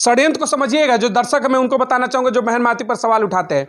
षड्यंत्र को समझिएगा। जो दर्शक मैं उनको बताना चाहूंगा जो बहन मायावती पर सवाल उठाते हैं,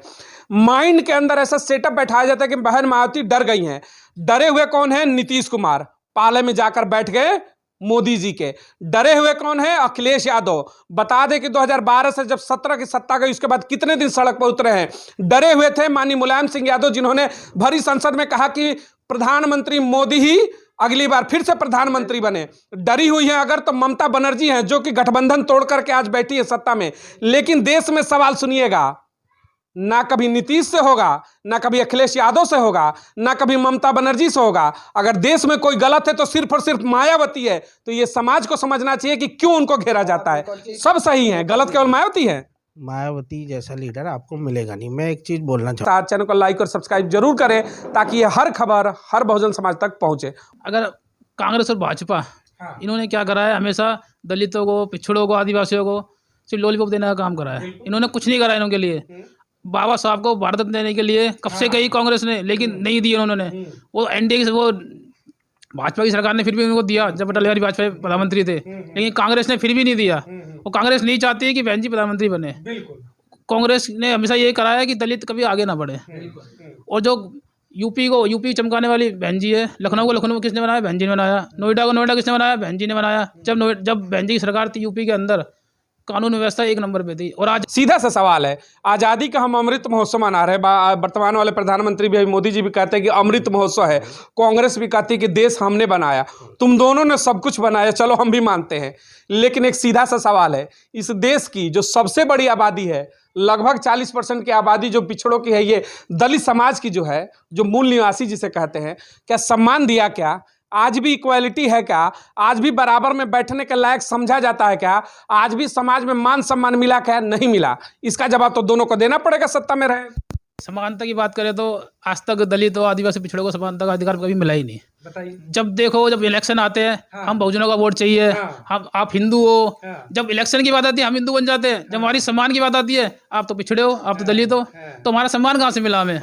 माइंड के अंदर ऐसा सेटअप बैठाया जाता है कि बहन मायावती डर गई हैं। डरे हुए कौन है? नीतीश कुमार पाले में जाकर बैठ गए मोदी जी के। डरे हुए कौन है? अखिलेश यादव। बता दें कि 2012 से जब 17 की सत्ता गई उसके बाद कितने दिन सड़क पर उतरे हैं। डरे हुए थे माननीय मुलायम सिंह यादव, जिन्होंने भरी संसद में कहा कि प्रधानमंत्री मोदी ही अगली बार फिर से प्रधानमंत्री बने। डरी हुई है अगर तो ममता बनर्जी हैं, जो कि गठबंधन तोड़ करके आज बैठी है सत्ता में। लेकिन देश में सवाल सुनिएगा, ना कभी नीतीश से होगा, ना कभी अखिलेश यादव से होगा, ना कभी ममता बनर्जी से होगा। अगर देश में कोई गलत है तो सिर्फ और सिर्फ मायावती है। तो ये समाज को समझना चाहिए कि क्यों उनको घेरा जाता है। सब सही है, गलत केवल मायावती है। मायावती जैसा लीडर आपको मिलेगा नहीं। मैं एक चीज बोलना चाहता हूँ, चैनल को लाइक और सब्सक्राइब जरूर करें ताकि ये हर खबर हर बहुजन समाज तक पहुंचे। अगर कांग्रेस और भाजपा इन्होंने क्या करा है, हमेशा दलितों को, पिछड़ों को, आदिवासियों को सिर्फ लॉलीपॉप देने का काम करा है। इन्होंने कुछ नहीं करा इनके लिए। बाबा साहब को भारत रत्न देने के लिए कब से कही कांग्रेस ने, लेकिन नहीं दिया उन्होंने। वो एनडीए से, वो भाजपा की सरकार ने फिर भी उनको दिया जब अटल बिहारी वाजपेयी प्रधानमंत्री थे, लेकिन कांग्रेस ने फिर भी नहीं दिया। वो कांग्रेस नहीं चाहती है कि बहन जी प्रधानमंत्री बने। कांग्रेस ने हमेशा ये करा है कि दलित कभी आगे ना बढ़े। और जो यूपी चमकाने वाली बहन जी है, लखनऊ को लखनऊ किसने बनाया? बहन जी ने बनाया। नोएडा को नोएडा किसने बनाया? बहन जी ने बनाया। जब बहन जी की सरकार थी यूपी के अंदर, कानून व्यवस्था एक नंबर पे थी। और आज सीधा सा सवाल है, आज़ादी का हम अमृत महोत्सव मना रहे हैं। वर्तमान वाले प्रधानमंत्री भी, मोदी जी भी कहते हैं कि अमृत महोत्सव है। कांग्रेस भी कहती है कि देश हमने बनाया। तुम दोनों ने सब कुछ बनाया, चलो हम भी मानते हैं। लेकिन एक सीधा सा सवाल है, इस देश की जो सबसे बड़ी आबादी है, लगभग 40% की आबादी जो पिछड़ों की है, ये दलित समाज की जो है, जो मूल निवासी जिसे कहते हैं, क्या सम्मान दिया? क्या आज भी इक्वालिटी है? क्या आज भी बराबर में बैठने के लायक समझा जाता है? क्या आज भी समाज में मान सम्मान मिला? क्या नहीं मिला? इसका जवाब तो दोनों को देना पड़ेगा सत्ता में रहे। समानता की बात करें तो आज तक दलित और आदिवासी पिछड़ों को समानता का अधिकार कभी मिला ही नहीं। बताइए। जब देखो, जब इलेक्शन आते हैं, हम बहुजनों का वोट चाहिए, हम आप हिंदू हो। जब इलेक्शन की बात आती है हम हिंदू बन जाते हैं। जब हमारी सम्मान की बात आती है, आप तो पिछड़े हो, आप तो दलित हो, तो हमारा सम्मान कहाँ से मिला हमें?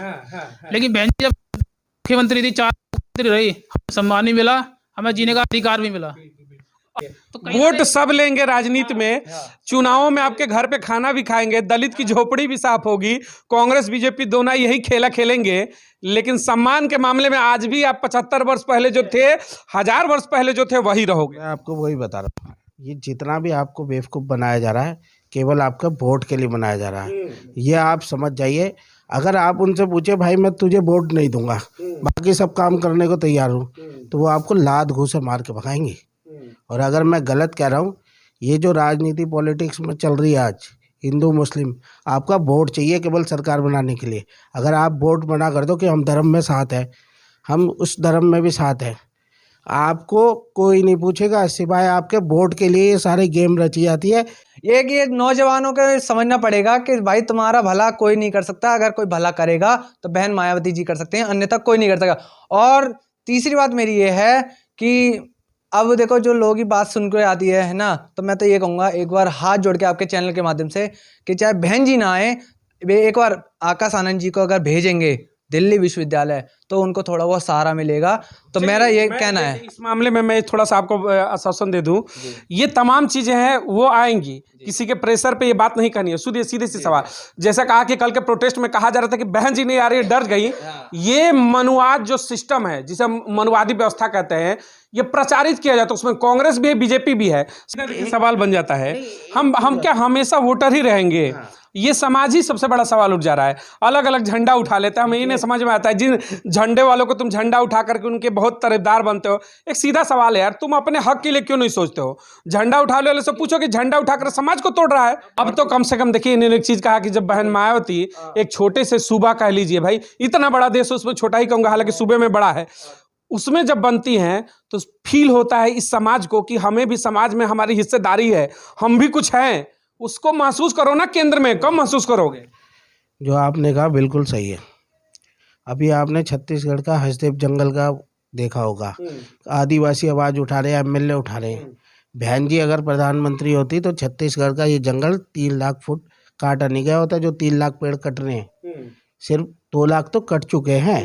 लेकिन बहन जी जब मुख्यमंत्री थी, 4 मंत्री रही, सम्मान भी मिला, हमें जीने का अधिकार भी मिला। तो वोट सब लेंगे राजनीति में, चुनावों में आपके घर पे खाना भी खाएंगे, दलित की झोपड़ी भी साफ होगी। कांग्रेस बीजेपी दोनों यही खेला खेलेंगे। लेकिन सम्मान के मामले में आज भी आप 75 वर्ष पहले जो थे, 1000 वर्ष पहले जो थे, वही रहोगे। मैं आपको वही बता रहा हूँ। ये जितना भी आपको बेवकूफ़ बनाया जा रहा है, केवल आपका वोट के लिए बनाया जा रहा है। ये आप समझ जाइए। अगर आप उनसे पूछे, भाई मैं तुझे वोट नहीं दूंगा, बाकी सब काम करने को तैयार हूँ, तो वो आपको लात घूंसे मार के भगाएंगे। और अगर मैं गलत कह रहा हूँ, ये जो राजनीति पॉलिटिक्स में चल रही है आज, हिंदू मुस्लिम, आपका वोट चाहिए केवल सरकार बनाने के लिए। अगर आप वोट मना कर दो कि हम धर्म में साथ हैं, हम उस धर्म में भी साथ हैं, आपको कोई नहीं पूछेगा, सिवाय आपके वोट के लिए ये सारे गेम रची जाती है। ये नौजवानों को समझना पड़ेगा कि भाई तुम्हारा भला कोई नहीं कर सकता। अगर कोई भला करेगा तो बहन मायावती जी कर सकते हैं, अन्यथा कोई नहीं कर सकता। और तीसरी बात मेरी ये है कि अब देखो, जो लोग ही बात सुन के आती है ना, तो मैं तो ये कहूँगा, एक बार हाथ जोड़ के आपके चैनल के माध्यम से, कि चाहे बहन जी ना आए, वे एक बार आकाश आनंद जी को अगर भेजेंगे दिल्ली विश्वविद्यालय, तो उनको थोड़ा बहुत सहारा मिलेगा। तो मेरा ये कहना है। इस मामले में मैं थोड़ा सा आपको आश्वासन दे दूं, ये तमाम चीजें हैं वो आएंगी। किसी के प्रेशर पे ये बात नहीं करनी है। सीधे सी सवाल, जैसा कहा कि कल के प्रोटेस्ट में कहा जा रहा था कि बहन जी नहीं आ रही है, डर गई। ये मनुवाद जो सिस्टम है, जिसे मनुवादी व्यवस्था कहते हैं, ये प्रचारित किया जाता है। उसमें कांग्रेस भी है, बीजेपी भी है। सवाल बन जाता है, हम क्या हमेशा वोटर ही रहेंगे? ये समाज ही सबसे बड़ा सवाल उठ जा रहा है। अलग अलग झंडा उठा लेता है, हमें ये नहीं समझ में आता है। जिन झंडे वालों को तुम झंडा उठा करके उनके बहुत तरफदार बनते हो। एक सीधा सवाल है यार, तुम अपने हक के लिए क्यों नहीं सोचते हो? झंडा उठा वाले से पूछो कि झंडा उठाकर समाज को तोड़ रहा है। अब तो कम से कम देखिए, इन्होंने एक चीज कहा कि जब बहन मायावती एक छोटे से सूबा कह लीजिए, भाई इतना बड़ा देश है, उसमें छोटा ही कहूंगा, हालांकि सूबे में बड़ा है, उसमें जब बनती हैं तो फील होता है इस समाज को कि हमें भी समाज में हमारी हिस्सेदारी है, हम भी कुछ हैं। उसको महसूस करो ना, केंद्र में कब महसूस करोगे? जो आपने कहा बिल्कुल सही है। अभी आपने छत्तीसगढ़ का हसदेव जंगल का देखा होगा, आदिवासी आवाज़ उठा रहे हैं, एमएलए उठा रहे हैं। बहन जी अगर प्रधानमंत्री होती तो छत्तीसगढ़ का ये जंगल 3 लाख फुट काटा नहीं गया होता, जो 3 लाख पेड़ कट रहे हैं। सिर्फ 2 लाख तो कट चुके हैं।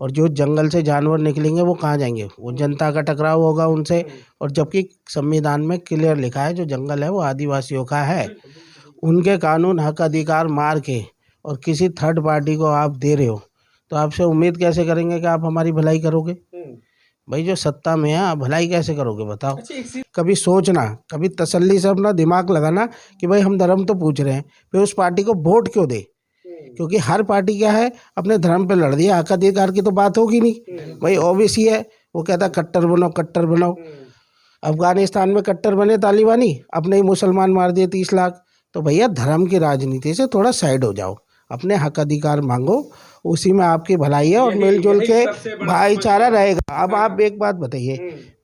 और जो जंगल से जानवर निकलेंगे वो कहाँ जाएंगे? वो जनता का टकराव होगा उनसे। और जबकि संविधान में क्लियर लिखा है जो जंगल है वो आदिवासियों का है। उनके कानून हक अधिकार मार के और किसी थर्ड पार्टी को आप दे रहे हो, तो आपसे उम्मीद कैसे करेंगे कि आप हमारी भलाई करोगे? भाई जो सत्ता में है आप भलाई कैसे करोगे बताओ? कभी सोचना, कभी तसल्ली से अपना दिमाग लगाना कि भाई हम धर्म तो पूछ रहे हैं, फिर उस पार्टी को वोट क्यों दे? क्योंकि हर पार्टी क्या है, अपने धर्म पे लड़ रही है। हक अधिकार की तो बात होगी नहीं। भाई ओबीसी है, वो कहता कट्टर बनो कट्टर बनो। अफगानिस्तान में कट्टर बने तालिबानी, अपने ही मुसलमान मार दिए 30 लाख। तो भैया धर्म की राजनीति से थोड़ा साइड हो जाओ, अपने हक अधिकार मांगो, उसी में आपकी भलाई है और मिलजुल के भाईचारा रहेगा। अब आप एक बात बताइए,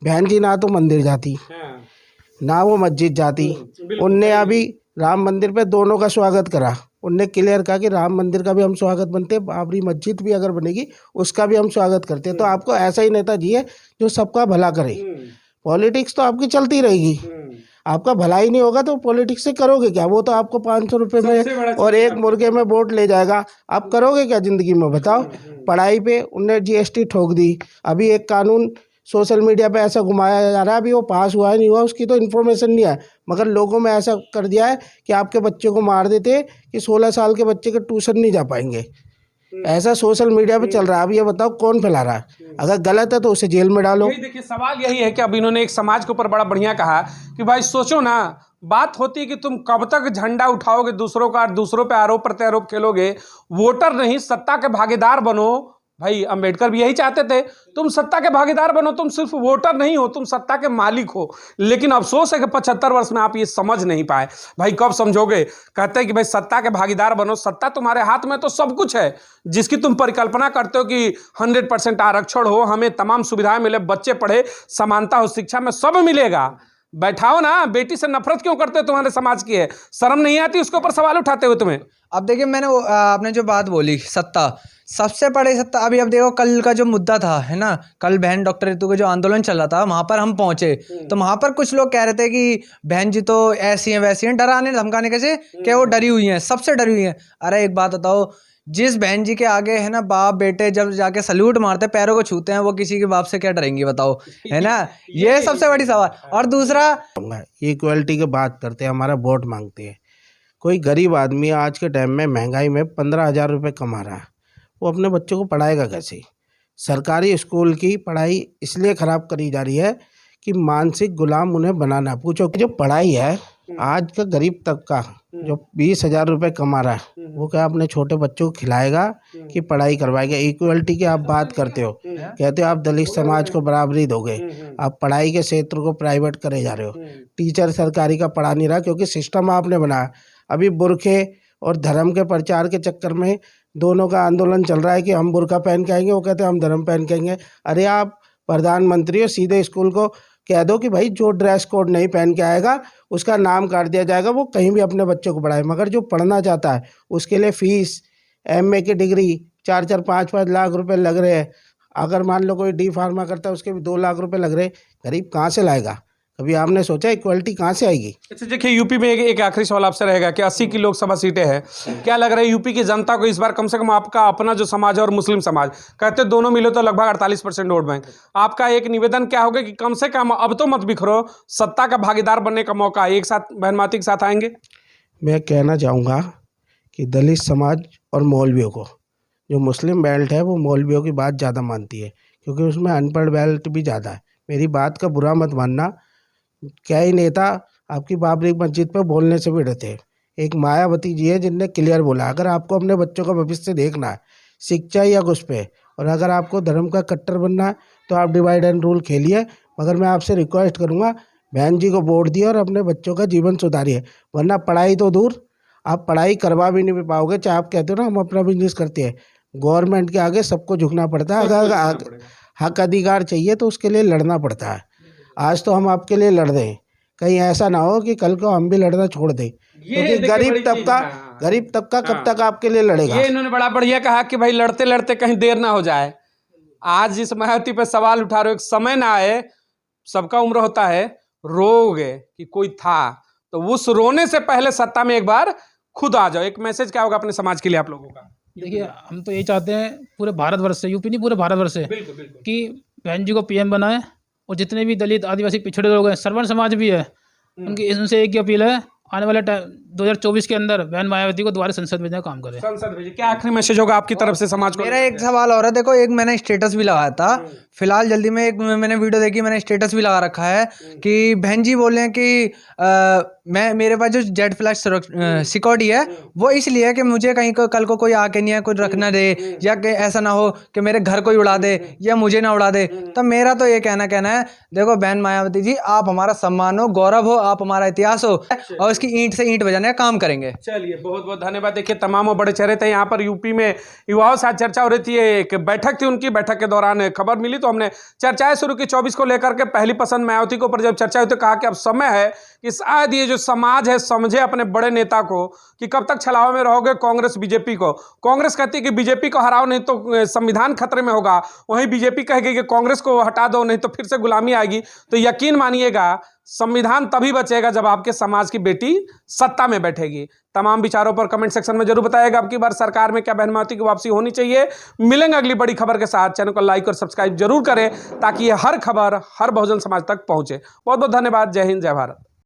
बहन जी ना तो मंदिर जाती ना वो मस्जिद जाती, उनने अभी राम मंदिर पे दोनों का स्वागत करा। उनने क्लियर कहा कि राम मंदिर का भी हम स्वागत बनते, बाबरी मस्जिद भी अगर बनेगी उसका भी हम स्वागत करते हैं। तो आपको ऐसा ही नेता चाहिए जो सबका भला करे। पॉलिटिक्स तो आपकी चलती रहेगी, आपका भला ही नहीं होगा तो पॉलिटिक्स से करोगे क्या? वो तो आपको 500 रुपये में और एक मुर्गे में वोट ले जाएगा, आप करोगे क्या ज़िंदगी में बताओ? पढ़ाई पे उनने जीएसटी ठोक दी। अभी एक कानून सोशल मीडिया पे ऐसा घुमाया जा रहा है, अभी वो पास हुआ है नहीं हुआ उसकी तो इन्फॉर्मेशन नहीं है, मगर लोगों में ऐसा कर दिया है कि आपके बच्चे को मार देते कि 16 साल के बच्चे के ट्यूशन नहीं जा पाएंगे। ऐसा सोशल मीडिया पे चल रहा है। अब ये बताओ कौन फैला रहा है? अगर गलत है तो उसे जेल में डालो। देखिए सवाल यही है कि अब इन्होंने एक समाज के ऊपर बड़ा बढ़िया कहा कि भाई सोचो ना, बात होती है कि तुम कब तक झंडा उठाओगे दूसरों का, दूसरों पे आरोप प्रत्यारोप खेलोगे। वोटर नहीं, सत्ता के भागीदार बनो। भाई अंबेडकर भी यही चाहते थे, तुम सत्ता के भागीदार बनो, तुम सिर्फ वोटर नहीं हो, तुम सत्ता के मालिक हो। लेकिन अफसोस है कि 75 वर्ष में आप ये समझ नहीं पाए। भाई कब समझोगे? कहते हैं कि भाई सत्ता के भागीदार बनो, सत्ता तुम्हारे हाथ में तो सब कुछ है जिसकी तुम परिकल्पना करते हो कि 100% आरक्षण हो, हमें तमाम सुविधाएं मिले, बच्चे पढ़े, समानता हो शिक्षा में, सब मिलेगा। बैठाओ ना, बेटी से नफरत क्यों करते हो? तुम्हारे समाज की है, शर्म नहीं आती उसके ऊपर सवाल उठाते हुए तुम्हें? अब देखिए मैंने आपने जो बात बोली, सत्ता सबसे बड़ी सत्ता। अभी अब देखो कल का जो मुद्दा था है ना, कल बहन डॉक्टर रितु का जो आंदोलन चल रहा था वहां पर हम पहुंचे, तो वहां पर कुछ लोग कह रहे थे कि बहन जी तो ऐसी हैं वैसी हैं, डराने धमकाने कैसे क्या वो डरी हुई हैं, सबसे डरी हुई हैं। अरे एक बात बताओ, जिस बहन जी के आगे है ना बाप बेटे जब जाके सल्यूट मारते पैरों को छूते हैं, वो किसी के बाप से क्या डरेंगी बताओ, है ना? ये सबसे बड़ी सवाल। और दूसरा इक्वलिटी की बात करते हैं, हमारा वोट मांगते हैं। कोई गरीब आदमी आज के टाइम में महंगाई में 15,000 रुपये कमा रहा है, वो अपने बच्चों को पढ़ाएगा कैसे? सरकारी स्कूल की पढ़ाई इसलिए ख़राब करी जा रही है कि मानसिक गुलाम उन्हें बनाना। पूछो कि जो पढ़ाई है आज का गरीब तबका जो 20,000 रुपये कमा रहा है वो क्या अपने छोटे बच्चों को खिलाएगा कि पढ़ाई करवाएगा? इक्वलिटी की आप बात करते हो, कहते हो आप दलित समाज को बराबरी दोगे, आप पढ़ाई के क्षेत्र को प्राइवेट करे जा रहे हो। टीचर सरकारी का पढ़ा नहीं रहा क्योंकि सिस्टम आपने बनाया। अभी बुरखे और धर्म के प्रचार के चक्कर में दोनों का आंदोलन चल रहा है कि हम बुरखा पहन के आएंगे, वो कहते हैं हम धर्म पहन के आएंगे। अरे आप प्रधानमंत्री हो, सीधे स्कूल को कह दो कि भाई जो ड्रेस कोड नहीं पहन के आएगा उसका नाम काट दिया जाएगा, वो कहीं भी अपने बच्चों को पढ़ाए। मगर जो पढ़ना चाहता है उसके लिए फ़ीस, एमए की डिग्री 4-4, 5-5 लाख रुपए लग रहे हैं। अगर मान लो कोई डी फार्मा करता है उसके भी 2 लाख रुपए लग रहे हैं। गरीब कहाँ से लाएगा? कभी आपने सोचा इक्वलिटी कहाँ से आएगी? अच्छा देखिए, यूपी में एक आखिरी सवाल आपसे रहेगा कि 80 की लोकसभा सीटें हैं, क्या लग रहा है यूपी की जनता को इस बार कम से कम आपका अपना जो समाज है और मुस्लिम समाज कहते दोनों मिले तो लगभग 48% वोट बैंक, आपका एक निवेदन क्या होगा कि कम से कम अब तो मत बिखरो, सत्ता का भागीदार बनने का मौका एक साथ बहन माती के साथ आएंगे? मैं कहना चाहूँगा कि दलित समाज और मौलवियों को, जो मुस्लिम बेल्ट है वो मौलवियों की बात ज़्यादा मानती है क्योंकि उसमें अनपढ़ बेल्ट भी ज़्यादा है। मेरी बात का बुरा मत मानना, क्या ही नेता आपकी बाबरी मस्जिद पर बोलने से भी डरते हैं। एक मायावती जी है जिनने क्लियर बोला, अगर आपको अपने बच्चों का भविष्य देखना है शिक्षा या घुस पे, और अगर आपको धर्म का कट्टर बनना है तो आप डिवाइड एंड रूल खेलिए। मगर मैं आपसे रिक्वेस्ट करूँगा, बहन जी को वोट दिए और अपने बच्चों का जीवन सुधारिए, वरना पढ़ाई तो दूर आप पढ़ाई करवा भी नहीं पाओगे। चाहे आप कहते हो ना हम अपना बिजनेस करते हैं, गवर्नमेंट के आगे सबको झुकना पड़ता है। अगर हक अधिकार चाहिए तो उसके लिए लड़ना पड़ता है। आज तो हम आपके लिए लड़ रहे हैं, कहीं ऐसा ना हो कि कल को हम भी लड़ना छोड़ दें, क्योंकि गरीब तबका कब तक आपके लिए लड़ेगा? ये इन्होंने बड़ा बढ़िया कहा कि भाई लड़ते लड़ते कहीं देर ना हो जाए। आज जिस मायावती पे सवाल उठा रहे हो, एक समय ना आए, सबका उम्र होता है, रोगे कि कोई था तो उस रोने से पहले सत्ता में एक बार खुद आ जाओ। एक मैसेज क्या होगा अपने समाज के लिए आप लोगों का? देखिए हम तो यही चाहते हैं पूरे भारतवर्ष से, यूपी नहीं पूरे भारतवर्ष से, बिल्कुल बिल्कुल कि बहन जी को पीएम बनाए। और जितने भी दलित आदिवासी पिछड़े लोग हैं, सर्वन समाज भी है, उनकी उनसे एक ही अपील है, आने वाले 2024 के अंदर बहन मायावती को दोबारा संसद भेजने का काम करें। संसद भेजिए। क्या आखिरी मैसेज होगा आपकी तरफ से समाज को? मेरा एक सवाल और है, देखो एक मैंने स्टेटस भी लगाया था फिलहाल जल्दी में, एक मैंने वीडियो देखी, मैंने स्टेटस भी लगा रखा है कि बहन जी बोले कि मैं मेरे पास जो जेड फ्लैश सिक्योरिटी है वो इसलिए है कि मुझे कहीं को कल को कोई आके नहीं है कुछ रख ना दे, या कि ऐसा ना हो कि मेरे घर कोई उड़ा दे या मुझे ना उड़ा दे। तो मेरा तो ये कहना है, देखो बहन मायावती जी आप हमारा सम्मान हो, गौरव हो, आप हमारा इतिहास हो, और इसकी ईंट से ईंट बजाने का काम करेंगे। चलिए बहुत बहुत धन्यवाद। देखिए तमाम बड़े चेहरे थे यहाँ पर। यूपी में युवाओं से चर्चा हो रही थी, एक बैठक थी उनकी, बैठक के दौरान खबर मिली तो हमने चर्चाएं शुरू की 24 को लेकर के। पहली पसंद मायावती को, पर जब चर्चा हुई तो कहा कि अब समय है कि शायद ये जो समाज है समझे अपने बड़े नेता को कि कब तक छलावे में रहोगे कांग्रेस बीजेपी को। कांग्रेस कहती है कि बीजेपी को हराओ नहीं तो संविधान खतरे में होगा, वहीं बीजेपी कहेगी कि कांग्रेस को हटा दो नहीं तो फिर से गुलामी आएगी। तो यकीन मानिएगा संविधान तभी बचेगा जब आपके समाज की बेटी सत्ता में बैठेगी। तमाम विचारों पर कमेंट सेक्शन में जरूर बताइएगा अब की बार सरकार में क्या बहन मायावती की वापसी होनी चाहिए। मिलेंगे अगली बड़ी खबर के साथ। चैनल को लाइक और सब्सक्राइब जरूर करें ताकि ये हर खबर हर बहुजन समाज तक पहुंचे। बहुत बहुत धन्यवाद। जय हिंद, जय भारत।